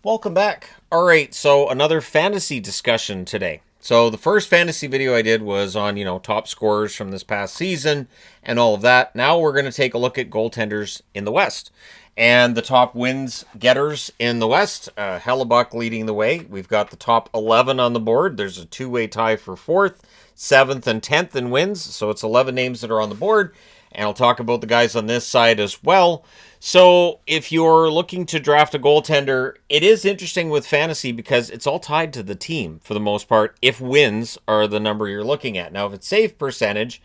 Welcome back. All right, so another fantasy discussion today. So the first fantasy video I did was on, top scorers from this past season and all of that. Now we're going to take a look at goaltenders in the West. And the top wins getters in the West, Hellebuyck leading the way. We've got the top 11 on the board. There's a two-way tie for 4th, 7th, and 10th in wins. So it's 11 names that are on the board. And I'll talk about the guys on this side as well. So if you're looking to draft a goaltender, it is interesting with fantasy because it's all tied to the team for the most part, if wins are the number you're looking at. Now, if it's save percentage,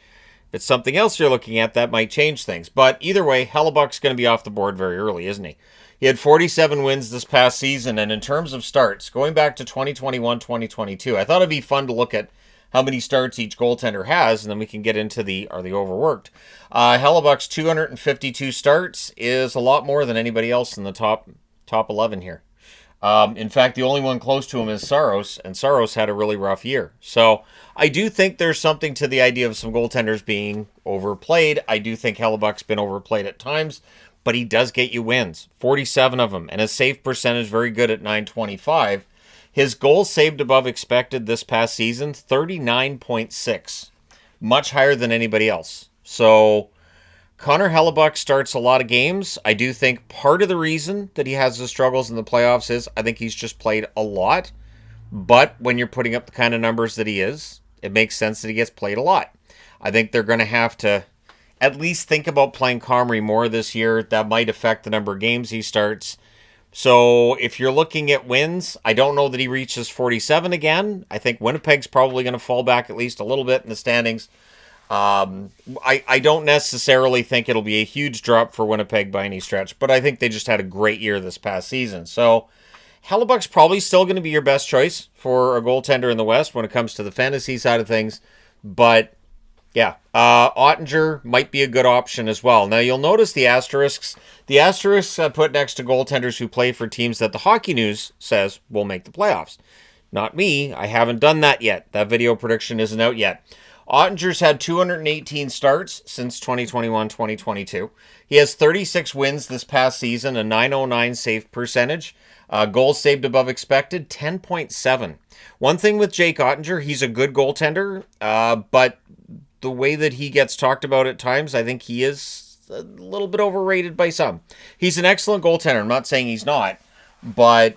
if it's something else you're looking at, that might change things. But either way, Hellebuyck's going to be off the board very early, isn't he? He had 47 wins this past season, and in terms of starts, going back to 2021-2022, I thought it'd be fun to look at how many starts each goaltender has, and then we can get into are they overworked. Hellebuyck's 252 starts is a lot more than anybody else in the top 11 here. In fact, the only one close to him is Saros, and Saros had a really rough year. So I do think there's something to the idea of some goaltenders being overplayed. I do think Hellebuyck's been overplayed at times, but he does get you wins, 47 of them, and his save percentage very good at .925. His goals saved above expected this past season, 39.6. Much higher than anybody else. So Connor Hellebuyck starts a lot of games. I do think part of the reason that he has the struggles in the playoffs is I think he's just played a lot. But when you're putting up the kind of numbers that he is, it makes sense that he gets played a lot. I think they're going to have to at least think about playing Comrie more this year. That might affect the number of games he starts. So if you're looking at wins, I don't know that he reaches 47 again. I think Winnipeg's probably going to fall back at least a little bit in the standings. I don't necessarily think it'll be a huge drop for Winnipeg by any stretch, but I think they just had a great year this past season. So Hellebuyck's probably still going to be your best choice for a goaltender in the West when it comes to the fantasy side of things. But yeah, Oettinger might be a good option as well. Now, you'll notice the asterisks. The asterisks put next to goaltenders who play for teams that the Hockey News says will make the playoffs. Not me. I haven't done that yet. That video prediction isn't out yet. Oettinger's had 218 starts since 2021-2022. He has 36 wins this past season, a .909 save percentage. Goals saved above expected, 10.7. One thing with Jake Oettinger, he's a good goaltender, but the way that he gets talked about at times, I think he is a little bit overrated by some. He's an excellent goaltender. I'm not saying he's not, but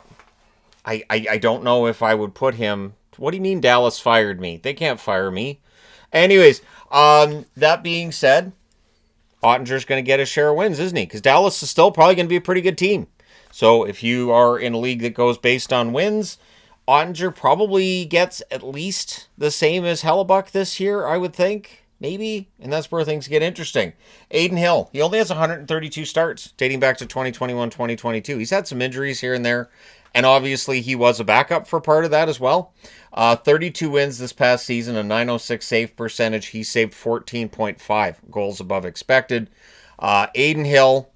I don't know if I would put him. What do you mean Dallas fired me? They can't fire me. Anyways, that being said, Oettinger's going to get a share of wins, isn't he? Because Dallas is still probably going to be a pretty good team. So if you are in a league that goes based on wins, Oettinger probably gets at least the same as Hellebuyck this year, I would think. Maybe. And that's where things get interesting. Aiden Hill, he only has 132 starts dating back to 2021-2022. He's had some injuries here and there. And obviously he was a backup for part of that as well. 32 wins this past season, a .906 save percentage. He saved 14.5 goals above expected. Aiden Hill,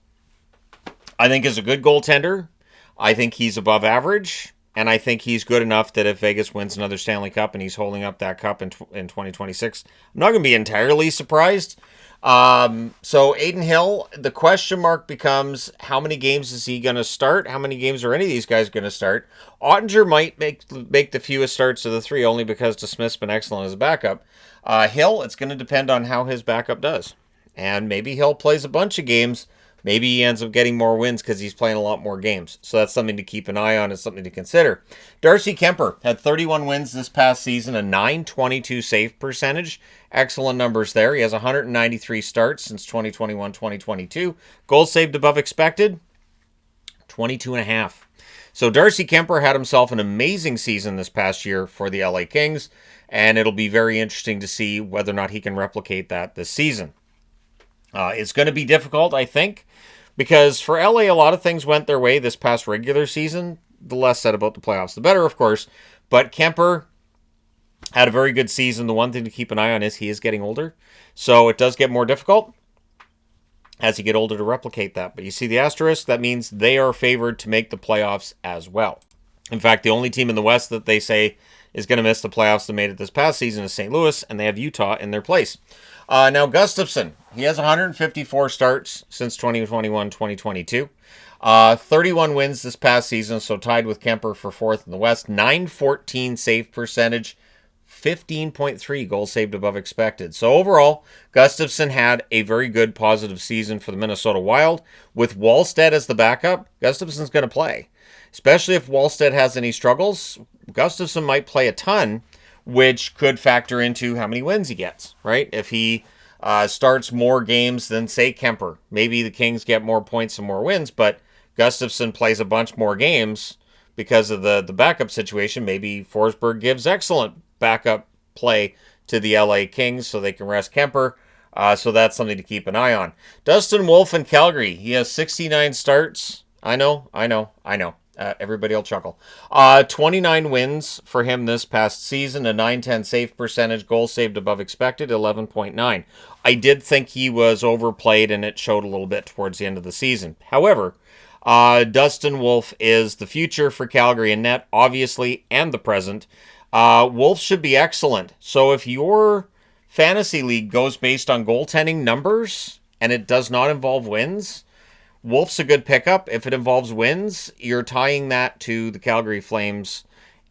I think, is a good goaltender. I think he's above average. And I think he's good enough that if Vegas wins another Stanley Cup and he's holding up that cup in 2026, I'm not going to be entirely surprised. So Aiden Hill, the question mark becomes, how many games is he going to start? How many games are any of these guys going to start? Oettinger might make the fewest starts of the three, only because DeSmith's been excellent as a backup. Hill, it's going to depend on how his backup does. And maybe Hill plays a bunch of games. Maybe he ends up getting more wins because he's playing a lot more games. So that's something to keep an eye on. It's something to consider. Darcy Kuemper had 31 wins this past season, a .922 save percentage. Excellent numbers there. He has 193 starts since 2021-2022. Goals saved above expected, 22.5. So Darcy Kuemper had himself an amazing season this past year for the LA Kings, and it'll be very interesting to see whether or not he can replicate that this season. It's going to be difficult, I think, because for LA, a lot of things went their way this past regular season. The less said about the playoffs, the better, of course. But Kuemper had a very good season. The one thing to keep an eye on is he is getting older. So it does get more difficult as you get older to replicate that. But you see the asterisk, that means they are favored to make the playoffs as well. In fact, the only team in the West that they say is going to miss the playoffs that made it this past season is St. Louis, and they have Utah in their place. Now, Gustavsson, he has 154 starts since 2021-2022. 31 wins this past season, so tied with Kuemper for fourth in the West. 914 save percentage, 15.3 goals saved above expected. So overall, Gustavsson had a very good positive season for the Minnesota Wild. With Wallstedt as the backup, Gustafsson's going to play. Especially if Wallstedt has any struggles, Gustafsson might play a ton, which could factor into how many wins he gets, right? If he starts more games than, say, Kuemper, maybe the Kings get more points and more wins, but Gustafsson plays a bunch more games because of the backup situation. Maybe Forsberg gives excellent backup play to the LA Kings so they can rest Kuemper. So that's something to keep an eye on. Dustin Wolf in Calgary. He has 69 starts. I know. Everybody will chuckle. 29 wins for him this past season, a 910 save percentage, goals saved above expected, 11.9. I did think he was overplayed, and it showed a little bit towards the end of the season. However, Dustin Wolf is the future for Calgary in net, obviously, and the present. Wolf should be excellent. So if your fantasy league goes based on goaltending numbers and it does not involve wins, Wolf's a good pickup. If it involves wins, you're tying that to the Calgary Flames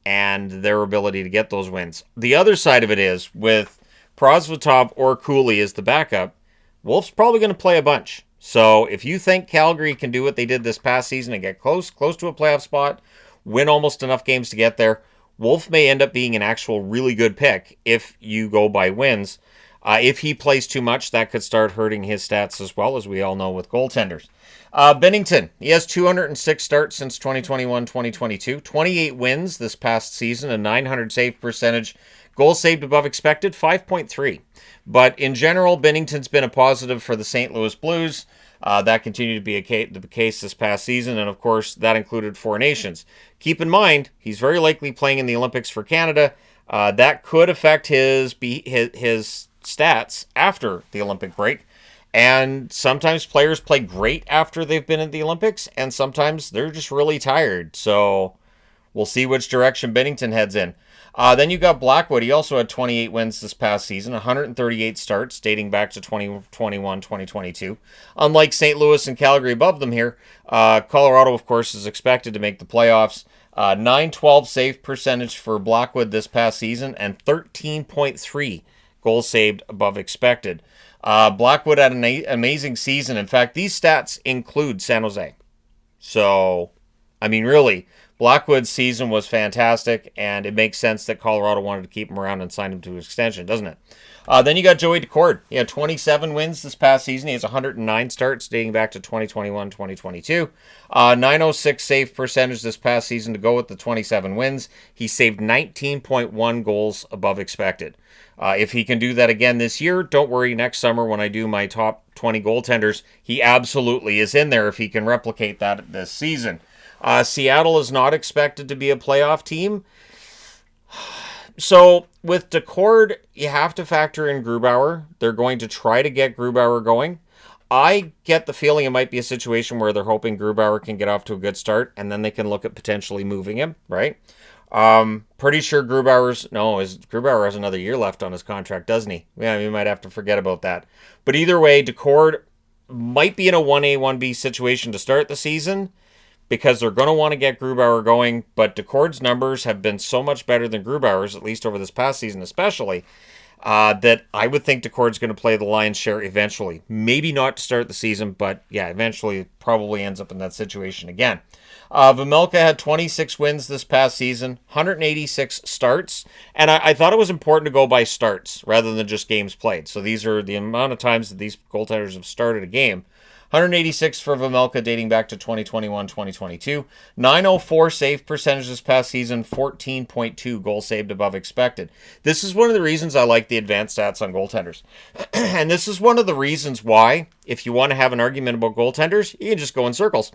and their ability to get those wins. The other side of it is, with Prosvetov or Cooley as the backup, Wolf's probably going to play a bunch. So if you think Calgary can do what they did this past season and get close to a playoff spot, win almost enough games to get there, Wolf may end up being an actual really good pick if you go by wins. If he plays too much, that could start hurting his stats as well, as we all know with goaltenders. Binnington, he has 206 starts since 2021-2022, 28 wins this past season, a 900 save percentage, goals saved above expected, 5.3. But in general, Binnington's been a positive for the St. Louis Blues. That continued to be the case this past season, and of course, that included Four Nations. Keep in mind, he's very likely playing in the Olympics for Canada. That could affect his stats after the Olympic break. And sometimes players play great after they've been in the Olympics, and sometimes they're just really tired. So we'll see which direction Binnington heads in. Then you got Blackwood. He also had 28 wins this past season, 138 starts dating back to 2021-2022. Unlike St. Louis and Calgary above them here, Colorado, of course, is expected to make the playoffs. 912 save percentage for Blackwood this past season, and 13.3 goals saved above expected. Blackwood had an amazing season. In fact, these stats include San Jose. So, I mean, really, Blackwood's season was fantastic, and it makes sense that Colorado wanted to keep him around and sign him to an extension, doesn't it? Then you got Joey Daccord. He had 27 wins this past season. He has 109 starts dating back to 2021-2022. 906 save percentage this past season to go with the 27 wins. He saved 19.1 goals above expected. If he can do that again this year, don't worry, next summer when I do my top 20 goaltenders, he absolutely is in there if he can replicate that this season. Seattle is not expected to be a playoff team. So with Daccord, you have to factor in Grubauer. They're going to try to get Grubauer going. I get the feeling it might be a situation where they're hoping Grubauer can get off to a good start, and then they can look at potentially moving him, right? Pretty sure Grubauer has another year left on his contract, doesn't he? Yeah, we might have to forget about that. But either way, Daccord might be in a 1A, 1B situation to start the season, because they're going to want to get Grubauer going, but Daccord's numbers have been so much better than Grubauer's, at least over this past season especially, that I would think Daccord's going to play the lion's share eventually. Maybe not to start the season, but yeah, eventually probably ends up in that situation again. Vejmelka had 26 wins this past season, 186 starts, and I thought it was important to go by starts rather than just games played. So these are the amount of times that these goaltenders have started a game. 186 for Vejmelka dating back to 2021-2022. 904 save percentage this past season, 14.2 goals saved above expected. This is one of the reasons I like the advanced stats on goaltenders. And this is one of the reasons why, if you want to have an argument about goaltenders, you can just go in circles.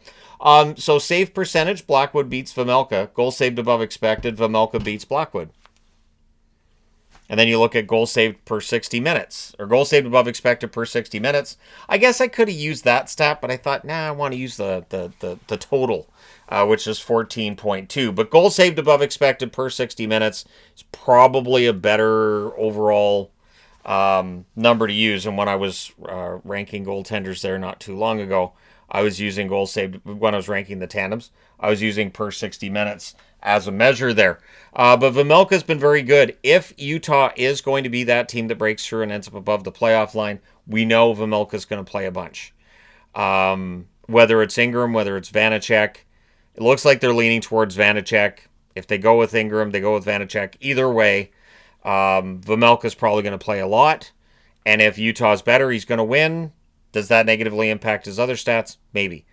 So save percentage, Blackwood beats Vejmelka. Goals saved above expected, Vejmelka beats Blackwood. And then you look at goals saved per 60 minutes, or goals saved above expected per 60 minutes. I guess I could have used that stat, but I thought, I want to use the total, which is 14.2. But goals saved above expected per 60 minutes is probably a better overall number to use. And when I was ranking goaltenders there not too long ago, I was using goals saved when I was ranking the tandems. I was using per 60 minutes as a measure there. But Vejmelka's been very good. If Utah is going to be that team that breaks through and ends up above the playoff line, we know Vejmelka's going to play a bunch. Whether it's Ingram, whether it's Vanacek, it looks like they're leaning towards Vanacek. If they go with Ingram, they go with Vanacek. Either way, Vejmelka's probably going to play a lot. And if Utah's better, he's going to win. Does that negatively impact his other stats? Maybe.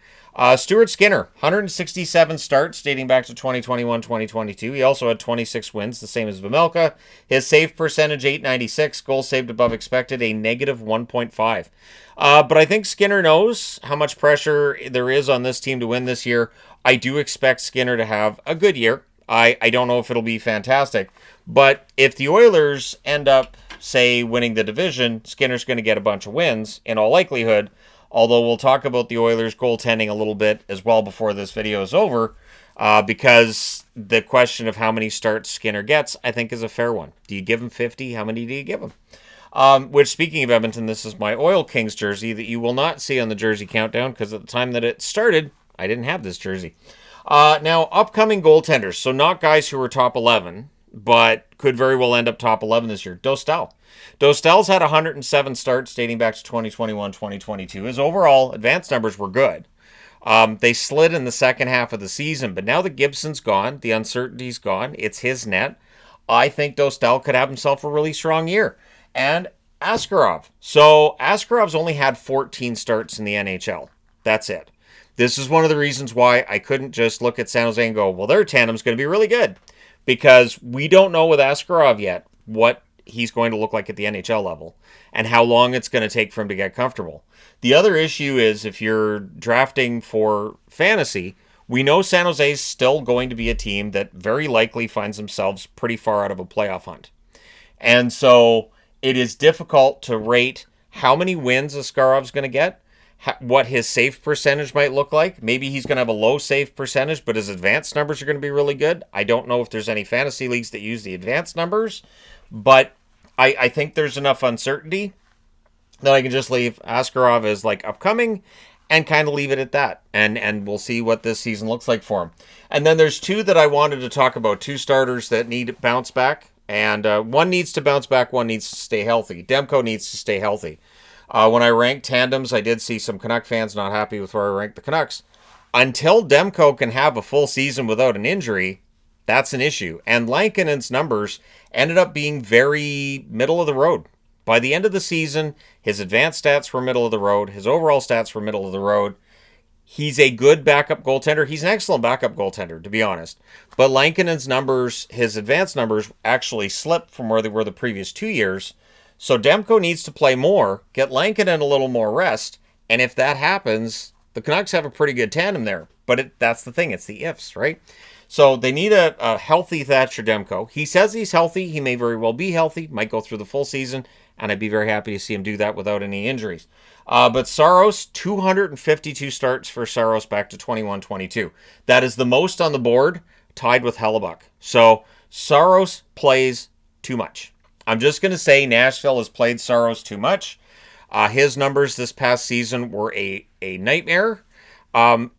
Stuart Skinner, 167 starts dating back to 2021-2022. He also had 26 wins, the same as Vejmelka. His save percentage, 896. Goals saved above expected, a negative 1.5. But I think Skinner knows how much pressure there is on this team to win this year. I do expect Skinner to have a good year. I don't know if it'll be fantastic. But if the Oilers end up, say, winning the division, Skinner's going to get a bunch of wins in all likelihood. Although we'll talk about the Oilers goaltending a little bit as well before this video is over, because the question of how many starts Skinner gets, I think, is a fair one. Do you give him 50? How many do you give him? Which, speaking of Edmonton, this is my Oil Kings jersey that you will not see on the jersey countdown, because at the time that it started, I didn't have this jersey. Now, upcoming goaltenders, so not guys who are top 11, but could very well end up top 11 this year. Dostal's had 107 starts dating back to 2021-2022. His overall advanced numbers were good. They slid in the second half of the season, but now that Gibson's gone, the uncertainty's gone, it's his net. I think Dostal could have himself a really strong year. And Askarov. So Askarov's only had 14 starts in the NHL. That's it. This is one of the reasons why I couldn't just look at San Jose and go, well, their tandem's going to be really good. Because we don't know with Askarov yet what he's going to look like at the NHL level and how long it's going to take for him to get comfortable. The other issue is if you're drafting for fantasy, we know San Jose is still going to be a team that very likely finds themselves pretty far out of a playoff hunt. And so it is difficult to rate how many wins Askarov's going to get, what his save percentage might look like. Maybe he's going to have a low save percentage, but his advanced numbers are going to be really good. I don't know if there's any fantasy leagues that use the advanced numbers, but I think there's enough uncertainty that I can just leave Askarov as like upcoming and kind of leave it at that. And we'll see what this season looks like for him. And then there's two that I wanted to talk about, two starters that need to bounce back. And one needs to bounce back, one needs to stay healthy. Demko needs to stay healthy. When I ranked tandems, I did see some Canuck fans not happy with where I ranked the Canucks. Until Demko can have a full season without an injury, that's an issue. And Lankinen's numbers ended up being very middle of the road. By the end of the season, his advanced stats were middle of the road. His overall stats were middle of the road. He's a good backup goaltender. He's an excellent backup goaltender, to be honest. But Lankinen's numbers, his advanced numbers, actually slipped from where they were the previous 2 years. So Demko needs to play more, get Lankinen a little more rest, and if that happens, the Canucks have a pretty good tandem there. But that's the thing, it's the ifs, right? So they need a healthy Thatcher Demko. He says he's healthy. He may very well be healthy, might go through the full season, and I'd be very happy to see him do that without any injuries. But Saros, 252 starts for Saros back to 21-22. That is the most on the board, tied with Hellebuyck. So Saros plays too much. I'm just going to say Nashville has played Saros too much. His numbers this past season were a nightmare.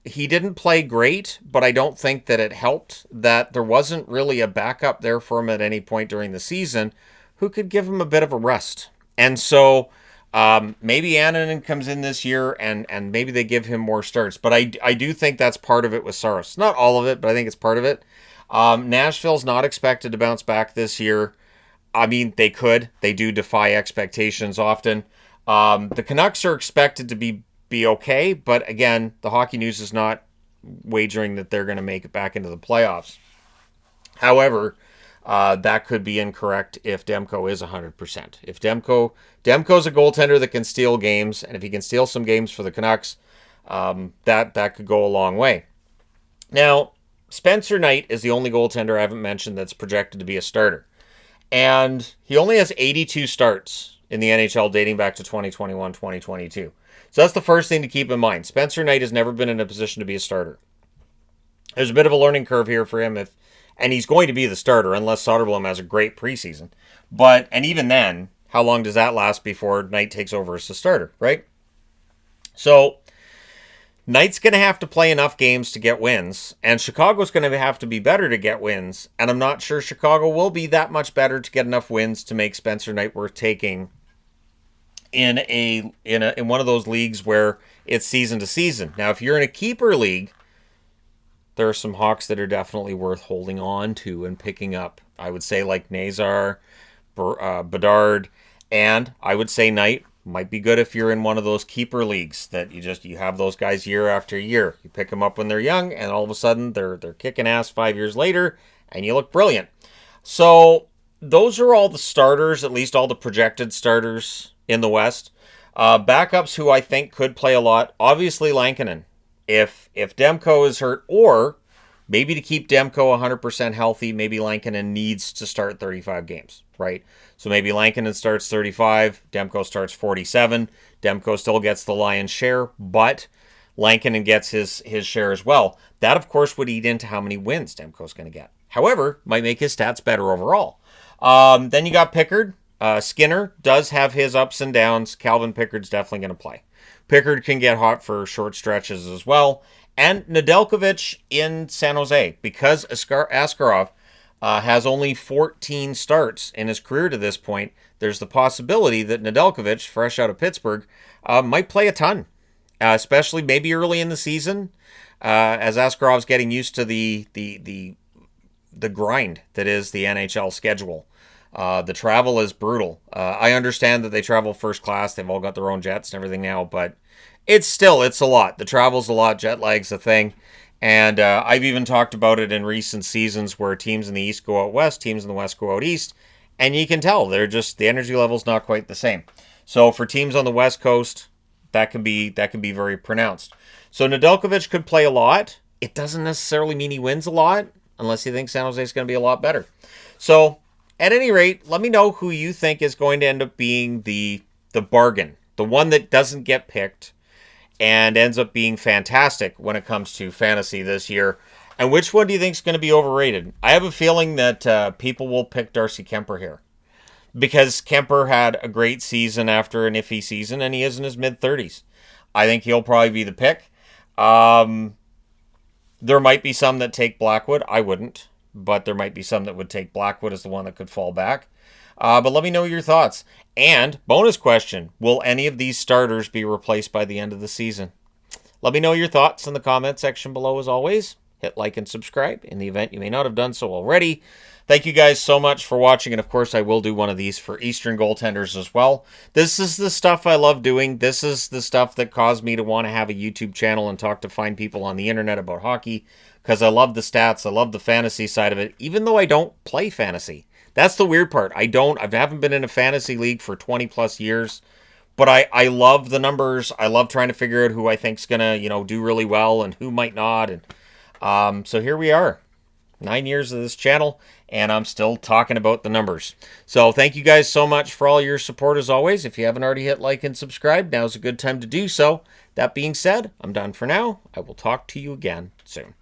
He didn't play great, but I don't think that it helped that there wasn't really a backup there for him at any point during the season who could give him a bit of a rest. And so maybe Annunen comes in this year and maybe they give him more starts. But I do think that's part of it with Saros. Not all of it, but I think it's part of it. Nashville's not expected to bounce back this year. I mean, they could. They do defy expectations often. The Canucks are expected to be okay, but again, the Hockey News is not wagering that they're going to make it back into the playoffs. However, that could be incorrect if Demko is 100%. If Demko's a goaltender that can steal games, and if he can steal some games for the Canucks, that could go a long way. Now, Spencer Knight is the only goaltender I haven't mentioned that's projected to be a starter. And he only has 82 starts in the NHL dating back to 2021-2022. So that's the first thing to keep in mind. Spencer Knight has never been in a position to be a starter. There's a bit of a learning curve here for him, and he's going to be the starter unless Soderblom has a great preseason. And even then, how long does that last before Knight takes over as the starter, right? So Knight's going to have to play enough games to get wins, and Chicago's going to have to be better to get wins, and I'm not sure Chicago will be that much better to get enough wins to make Spencer Knight worth taking in one of those leagues where it's season to season. Now, if you're in a keeper league, there are some Hawks that are definitely worth holding on to and picking up. I would say like Nazar, Bedard, and I would say Knight might be good if you're in one of those keeper leagues that you have those guys year after year. You pick them up when they're young, and all of a sudden they're kicking ass 5 years later, and you look brilliant. So those are all the starters, at least all the projected starters in the West. Backups who I think could play a lot. Obviously Lankinen. If Demko is hurt, or maybe to keep Demko 100% healthy, maybe Lankinen needs to start 35 games, right? So maybe Lankinen starts 35, Demko starts 47. Demko still gets the lion's share, but Lankinen gets his share as well. That, of course, would eat into how many wins Demko's going to get. However, might make his stats better overall. Then you got Pickard. Skinner does have his ups and downs. Calvin Pickard's definitely going to play. Pickard can get hot for short stretches as well. And Nedeljkovic in San Jose, because Askarov has only 14 starts in his career to this point, there's the possibility that Nedeljkovic, fresh out of Pittsburgh, might play a ton, especially maybe early in the season, as Askarov's getting used to the grind that is the NHL schedule. The travel is brutal. I understand that they travel first class. They've all got their own jets and everything now, but it's a lot. The travel's a lot. Jet lag's a thing. And I've even talked about it in recent seasons where teams in the East go out west, teams in the West go out east. And you can tell the energy level's not quite the same. So for teams on the West Coast, that can be very pronounced. So Nedeljkovic could play a lot. It doesn't necessarily mean he wins a lot unless you think San Jose is going to be a lot better. So at any rate, let me know who you think is going to end up being the bargain, the one that doesn't get picked and ends up being fantastic when it comes to fantasy this year. And which one do you think is going to be overrated? I have a feeling that people will pick Darcy Kuemper here, because Kuemper had a great season after an iffy season, and he is in his mid-30s. I think he'll probably be the pick. There might be some that take Blackwood. I wouldn't, but there might be some that would take Blackwood as the one that could fall back. But let me know your thoughts. And bonus question, will any of these starters be replaced by the end of the season? Let me know your thoughts in the comment section below as always. Hit like and subscribe in the event you may not have done so already. Thank you guys so much for watching. And of course, I will do one of these for Eastern goaltenders as well. This is the stuff I love doing. This is the stuff that caused me to want to have a YouTube channel and talk to fine people on the internet about hockey, because I love the stats. I love the fantasy side of it, even though I don't play fantasy. That's the weird part. I haven't been in a fantasy league for 20 plus years, but I love the numbers. I love trying to figure out who I think's going to, do really well and who might not. And so here we are, 9 years of this channel, and I'm still talking about the numbers. So thank you guys so much for all your support as always. If you haven't already hit like and subscribe, now's a good time to do so. That being said, I'm done for now. I will talk to you again soon.